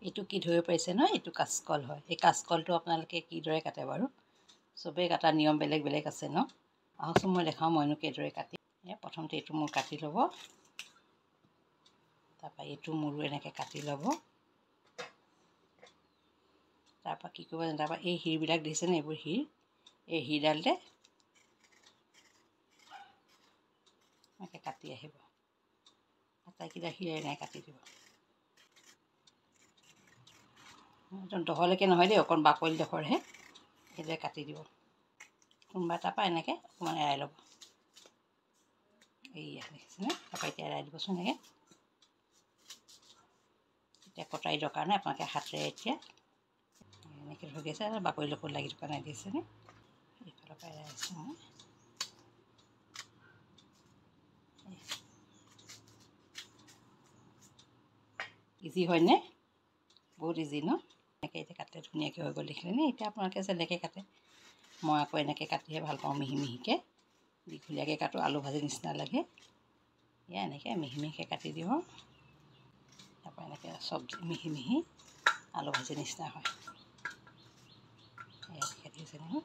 এইটো কি ধৰিব পাৰিছে ন, এইটো কাচকল হয়। এই কাচকলটো আপোনালোকে কিদৰে কাটে বাৰু? চবেই কটা নিয়ম বেলেগ বেলেগ আছে ন। আহকচোন মই দেখাওঁ মইনো কেইদৰে কাটি। প্ৰথমতে এইটো মোৰ কাটি ল'ব, তাৰপৰা এইটো মোৰো এনেকৈ কাটি ল'ব। তাৰপৰা কি কৰিব জানে, তাৰপৰা এই শিৰবিলাক দেখিছেনে, এইবোৰ শিৰ, এই শিৰডালতে এনেকৈ কাটি আহিব। আটাইকেইটা শিৰে এনেকৈ কাটি দিব। একদম দহলৈকে নহয় দেই, অকণ বাকলিডোখৰহে সেইদৰে কাটি দিব। কোনোবা এটাৰ পৰা এনেকৈ অকণমান এৰাই ল'ব। এইয়া দেখিছেনে, তাৰপৰা এতিয়া এৰাই দিবচোন এনেকৈ। এতিয়া কটাৰী দৰকাৰ নাই, আপোনালোকে হাতেৰে এতিয়া এনেকৈ ধৰি আছে, বাকলিৰ লগত লাগি থকা নাই দেখিছেনে। এইফালৰ পৰা এৰাই আছোঁ মই। ইজি হয়নে? বহুত ইজি ন। এনেকৈ এতিয়া কাটে ধুনীয়াকৈ হৈ গ'ল দেখিলেনে। এতিয়া আপোনালোকে যেনেকৈ কাটে, মই আকৌ এনেকৈ কাটিহে ভাল পাওঁ, মিহি মিহিকৈ। দীঘলীয়াকৈ কাটোঁ, আলু ভাজি নিচিনা লাগে। এয়া এনেকৈ মিহি মিহিকৈ কাটি দিব। তাৰপৰা এনেকৈ চব্জি মিহি মিহি আলু ভাজি নিচিনা হয়। এয়া দেখিছে নহয়।